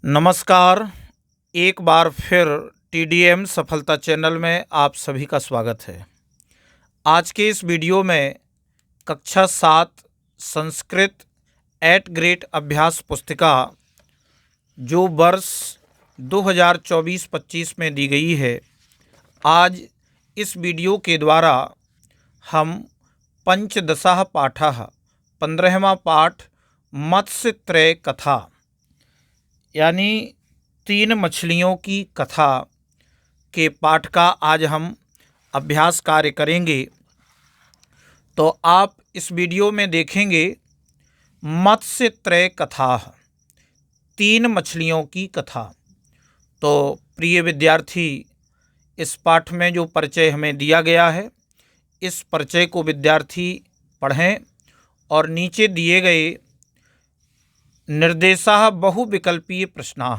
नमस्कार। एक बार फिर टीडीएम सफलता चैनल में आप सभी का स्वागत है। आज के इस वीडियो में कक्षा 7 संस्कृत एट ग्रेड अभ्यास पुस्तिका जो वर्ष 2024-25 में दी गई है, आज इस वीडियो के द्वारा हम पंचदशः पाठः 15वां पाठ मत्स्य त्रय कथा यानी 3 मछलियों की कथा के पाठ का आज हम अभ्यास कार्य करेंगे। तो आप इस वीडियो में देखेंगे मत्स्य त्रय कथा, 3 मछलियों की कथा। तो प्रिय विद्यार्थी, इस पाठ में जो परिचय हमें दिया गया है, इस परिचय को विद्यार्थी पढ़ें और नीचे दिए गए निर्देशाः बहुविकल्पीय प्रश्नाः,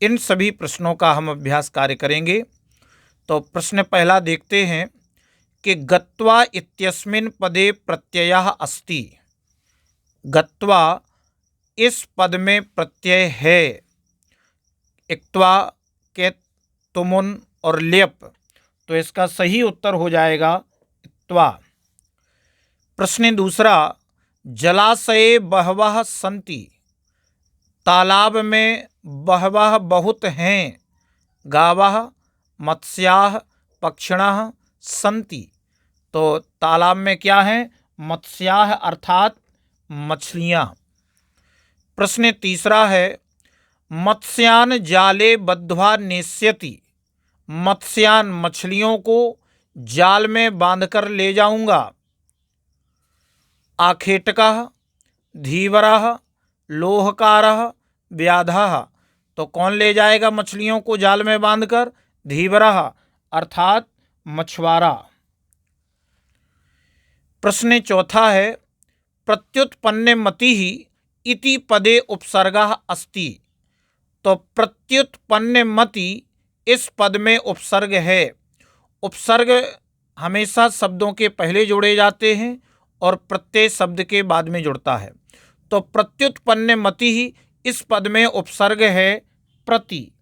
इन सभी प्रश्नों का हम अभ्यास कार्य करेंगे। तो प्रश्न पहला देखते हैं कि गत्वा इत्यस्मिन् पदे प्रत्ययः अस्ति। गत्वा इस पद में प्रत्यय है। इक्त्वा के तुमुन और लेप, तो इसका सही उत्तर हो जाएगा इक्त्वा। प्रश्न दूसरा, जलाशये बहवः सन्ति। तालाब में बहवः बहुत हैं। गावः मत्स्याः पक्षिणः सन्ति। तो तालाब में क्या है? मत्स्याः अर्थात मछलियाँ। प्रश्न तीसरा है, मत्स्यान जाले बद्ध्वा नेष्यति। मत्स्यान मछलियों को जाल में बांधकर ले जाऊंगा। आखेटकः धीवरः लोहकारः व्याधः, तो कौन ले जाएगा मछलियों को जाल में बांधकर? धीवरः अर्थात मछुआरा। प्रश्न चौथा है, प्रत्युत्पन्ने मतिः इति पदे उपसर्गः अस्ति। तो प्रत्युत्पन्ने मति इस पद में उपसर्ग है। उपसर्ग हमेशा शब्दों के पहले जोड़े जाते हैं और प्रत्यय शब्द के बाद में जुड़ता है। तो प्रत्युत्पन्ने मति ही इस पद में उपसर्ग है प्रति,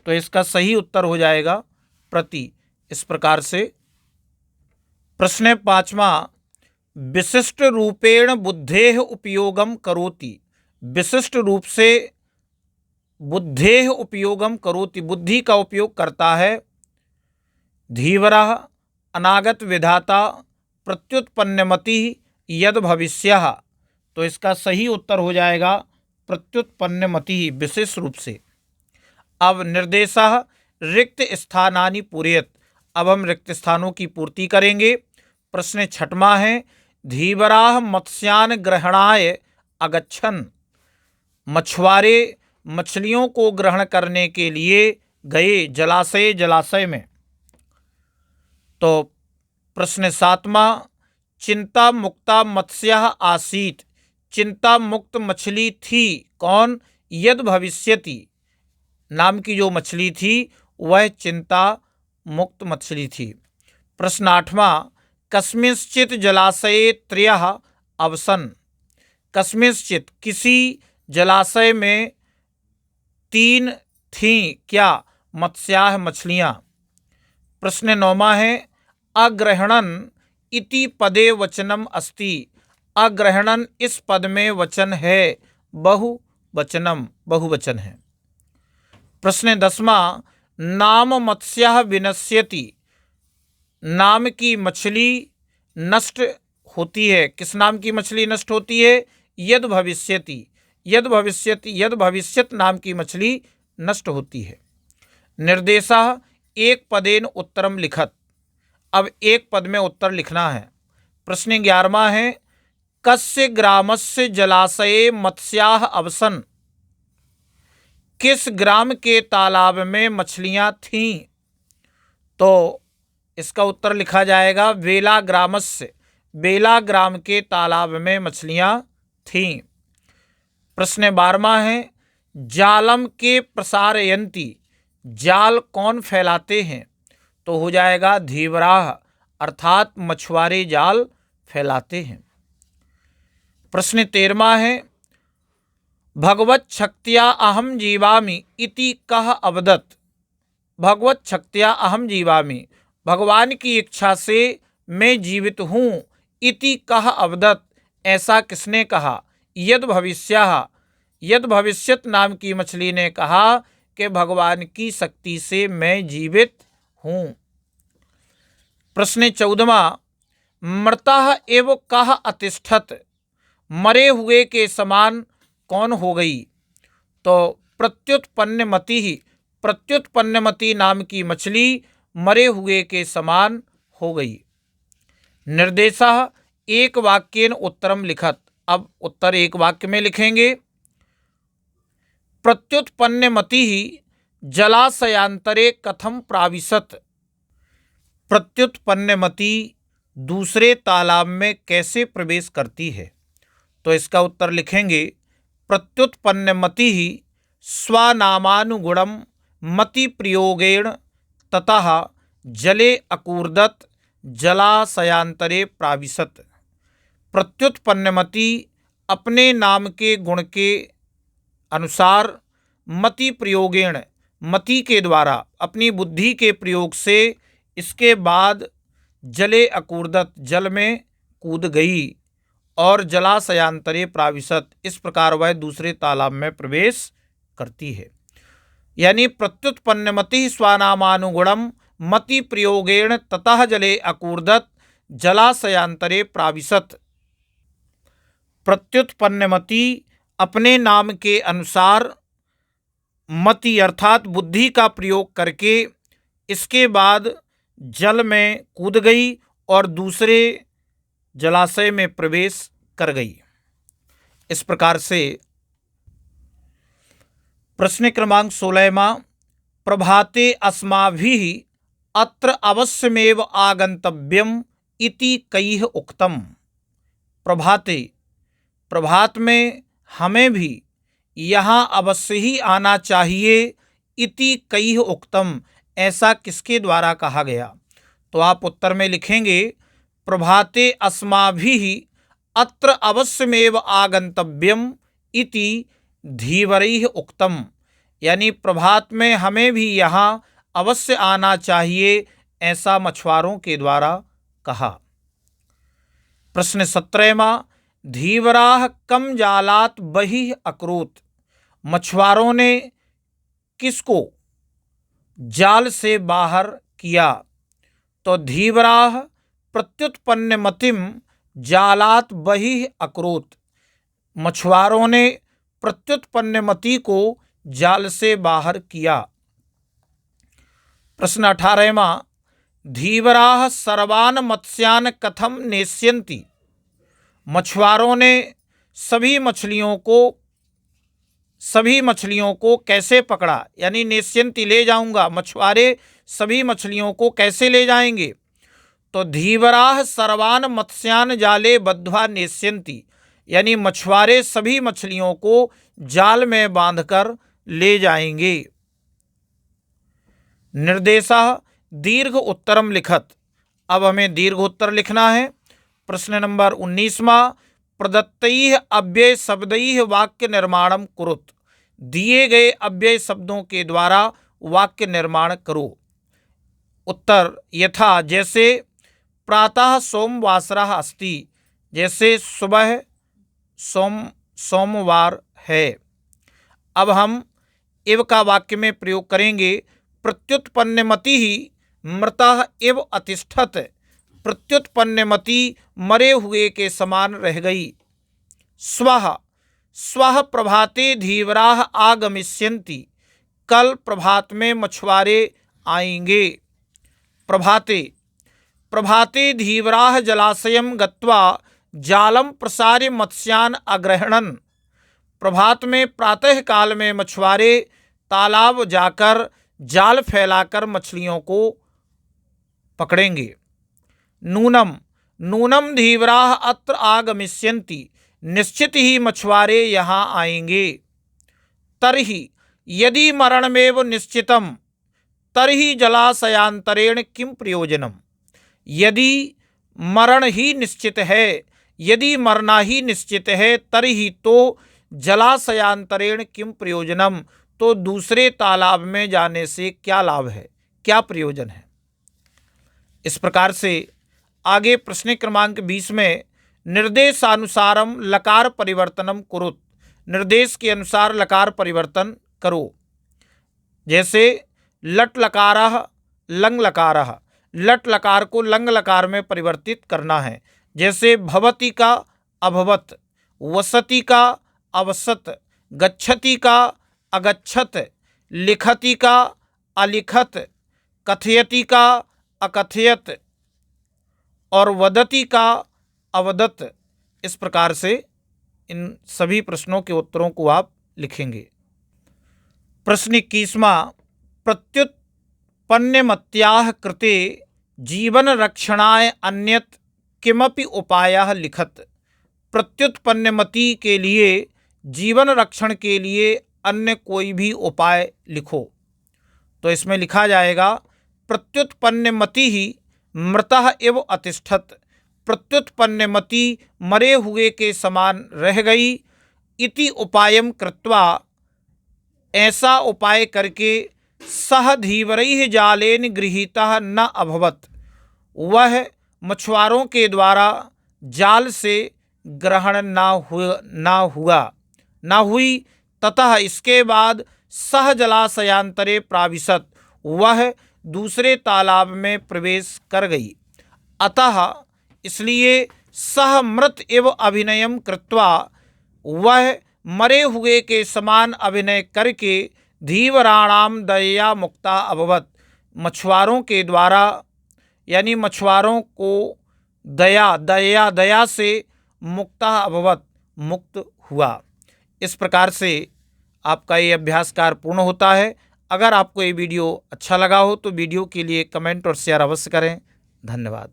तो इसका सही उत्तर हो जाएगा प्रति। इस प्रकार से प्रश्न पांचवा, विशिष्ट रूपेण बुद्धेः उपयोगम करोति। विशिष्ट रूप से बुद्धेः उपयोगम करोति, बुद्धि का उपयोग करता है। धीवरः अनागत विधाता प्रत्युत्पन्नमतिः यद भविष्यः, तो इसका सही उत्तर हो जाएगा प्रत्युत्पन्नमतिः विशेष रूप से। अब निर्देशः रिक्त स्थानानि पूरयेत्। अब हम रिक्त स्थानों की पूर्ति करेंगे। प्रश्न छठवां है, धीवराः मत्स्यान् ग्रहणाय अगच्छन्। मछुआरे मछलियों को ग्रहण करने के लिए गए जलाशय में। तो प्रश्न सातवां, चिंता मुक्ता मत्स्यः आसीत्। चिंता मुक्त मछली थी। कौन? यद भविष्यति नाम की जो मछली थी वह चिंता मुक्त मछली थी। प्रश्न आठवां, कस्मिंश्चित् जलाशये त्रयः अवसन्। कस्मिंश्चित् किसी जलाशय में 3 थीं। क्या? मत्स्याः मछलियाँ। प्रश्न नौवां है, अग्रहणन् इति पदे वचनम अस्ति। अग्रहणन इस पद में वचन है, बहुवचन है। प्रश्न 10वां, नाम मत्स्यः विनश्यति। नाम की मछली नष्ट होती है। किस नाम की मछली नष्ट होती है? यद भविष्यति। यद भविष्यत नाम की मछली नष्ट होती है। निर्देशः एक पदेन उत्तरम लिखत। अब एक पद में उत्तर लिखना है। प्रश्न 11वां है, कस्य ग्रामस्य जलाशये मत्स्याः अवसन्। किस ग्राम के तालाब में मछलियां थीं? तो इसका उत्तर लिखा जाएगा वेला ग्रामस्य। बेला ग्राम के तालाब में मछलियां थीं। प्रश्न 12वां है, जालम के प्रसारयन्ति। जाल कौन फैलाते हैं? तो हो जाएगा धीवराः अर्थात मछुआरे जाल फैलाते हैं। प्रश्न 13वां है, भगवत शक्त्या अहम जीवामि इति कह अवदत्। भगवत शक्त्या अहम जीवामि, भगवान की इच्छा से मैं जीवित हूँ। इति कह अवदत्, ऐसा किसने कहा। यद भविष्यः, यद भविष्यत नाम की मछली ने कहा कि भगवान की शक्ति से मैं जीवित हूँ। प्रश्न 14वां, मृतः एव कह अतिष्ठत, मरे हुए के समान कौन हो गई। तो प्रत्युत्पन्नमति ही, प्रत्युत्पन्नमति नाम की मछली मरे हुए के समान हो गई। निर्देशः एक वाक्येन उत्तरम लिखत। अब उत्तर एक वाक्य में लिखेंगे। प्रत्युत्पन्नमति ही जलाशयांतरे कथम प्राविशत। प्रत्युत्पन्नमति दूसरे तालाब में कैसे प्रवेश करती है। तो इसका उत्तर लिखेंगे। प्रत्युत्पन्नमति ही स्वनामानुगुणम मति प्रयोगेण ततः जले अकूर्दत जलाशयांतरे प्राविशत। प्रत्युत्पन्नमति अपने नाम के गुण के अनुसार मति प्रयोगेण, मति के द्वारा, अपनी बुद्धि के प्रयोग से इसके बाद जले अकूर्दत, जल में कूद गई और जलाशयांतरे प्राविशत, इस प्रकार वह दूसरे तालाब में प्रवेश करती है। यानी प्रत्युत्पन्नमति स्वानामानुगुणम मति प्रयोगेण ततः जले अकूर्दत जलाशयांतरे प्राविशत। प्रत्युत्पन्नमति अपने नाम के अनुसार मति अर्थात बुद्धि का प्रयोग करके इसके बाद जल में कूद गई और दूसरे जलाशय में प्रवेश कर गई। इस प्रकार से प्रश्न क्रमांक 16वां, प्रभाते अस्माभिः अत्र अवश्यमेव आगंतव्यम इति कैः उक्तम। प्रभाते, प्रभात में हमें भी यहाँ अवश्य ही आना चाहिए। इति कैः उक्तम, ऐसा किसके द्वारा कहा गया। तो आप उत्तर में लिखेंगे। प्रभाते अस्माभिः अत्र अवश्यमेव आगंतव्यम इति धीवरैः उक्तम। यानी प्रभात में हमें भी यहाँ अवश्य आना चाहिए, ऐसा मछुआरों के द्वारा कहा। प्रश्न 17वां, धीवराः कम जालात बहिः अकरोत। मछुआरों ने किसको जाल से बाहर किया। तो धीवराः प्रत्युत्पन्नमतिम जालात बहिः अकरोत। मछुआरों ने प्रत्युत्पन्नमति को जाल से बाहर किया। प्रश्न 18वां, धीवराः सर्वान् मत्स्यान् कथम नेष्यन्ति। मछुआरों ने सभी मछलियों को कैसे पकड़ा। यानी नेष्यन्ति ले जाऊंगा, मछुआरे सभी मछलियों को कैसे ले जाएंगे। तो धीवराः सर्वान् मत्स्यान् जाले बद्ध्वा नेष्यन्ति। यानी मछुआरे सभी मछलियों को जाल में बांधकर ले जाएंगे। निर्देशः दीर्घ उत्तरम लिखत। अब हमें दीर्घ उत्तर लिखना है। प्रश्न नंबर 19वां, प्रदत्तैः अव्यय शब्दैः वाक्य निर्माणम कुरुत। दिए गए अव्यय शब्दों के द्वारा वाक्य निर्माण करो। उत्तर यथा, जैसे प्रातः सोमवासरः अस्ति, जैसे सुबह सोमवार है। अब हम इव का वाक्य में प्रयोग करेंगे। प्रत्युत्पन्नमति ही मृतः इव अतिष्ठत। प्रत्युत्पन्नमति मरे हुए के समान रह गई। स्वः प्रभाते धीवराः आगमिष्यन्ति। कल प्रभात में मछुआरे आएंगे। प्रभाते धीवराः जलाशयं गत्वा जालम प्रसार्य मत्स्यान् अग्रहणन्। प्रभात में प्रातः काल में मछुआरे तालाब जाकर जाल फैलाकर मछलियों को पकड़ेंगे। नूनम धीवराः अत्र आगमिष्यन्ति। निश्चित ही मछुआरे यहाँ आएंगे। तर्हि यदि मरणमेव निश्चितम तर्हि जलाशयांतरेण किं प्रयोजनम। यदि मरण ही निश्चित है, यदि मरना ही निश्चित है, तर्हि तो जलाशयांतरेण किम प्रयोजनम, तो दूसरे तालाब में जाने से क्या लाभ है, क्या प्रयोजन है। इस प्रकार से आगे प्रश्न क्रमांक 20 में निर्देशानुसारम लकार परिवर्तनम कुरुत, निर्देश के अनुसार लकार परिवर्तन करो। जैसे लट लकारः लंग लकारः, लट लकार को लंग लकार में परिवर्तित करना है। जैसे भवति का अभवत, वसति का अवसत, गच्छति का अगच्छत, लिखति का अलिखत, कथयति का अकथयत और वदति का अवदत। इस प्रकार से इन सभी प्रश्नों के उत्तरों को आप लिखेंगे। प्रश्न 21वां, प्रत्युत्पन्नमत्याः कृते जीवन रक्षणाय अन्यत किमपि उपायः लिखत। प्रत्युत्पन्नमति के लिए, जीवन रक्षण के लिए अन्य कोई भी उपाय लिखो। तो इसमें लिखा जाएगा प्रत्युत्पन्नमति ही मृतः इव अतिष्ठत, प्रत्युत्पन्नमति मरे हुए के समान रह गई। इति उपायम कृत्वा, ऐसा उपाय करके, सह धीवरैः जालेन गृहीतः न अभवत, वह मछुआरों के द्वारा जाल से ग्रहण ना हुई। ततः इसके बाद सह जलाशयांतरे प्राविशत, वह दूसरे तालाब में प्रवेश कर गई। अतः इसलिए सह मृत एव अभिनयम कृत्वा, वह मरे हुए के समान अभिनय करके धीवराणाम दया मुक्ता अभवत, मछुआरों के द्वारा यानी मछुआरों को दया से मुक्ता अभवत, मुक्त हुआ। इस प्रकार से आपका ये अभ्यास कार्य पूर्ण होता है। अगर आपको ये वीडियो अच्छा लगा हो तो वीडियो के लिए कमेंट और शेयर अवश्य करें। धन्यवाद।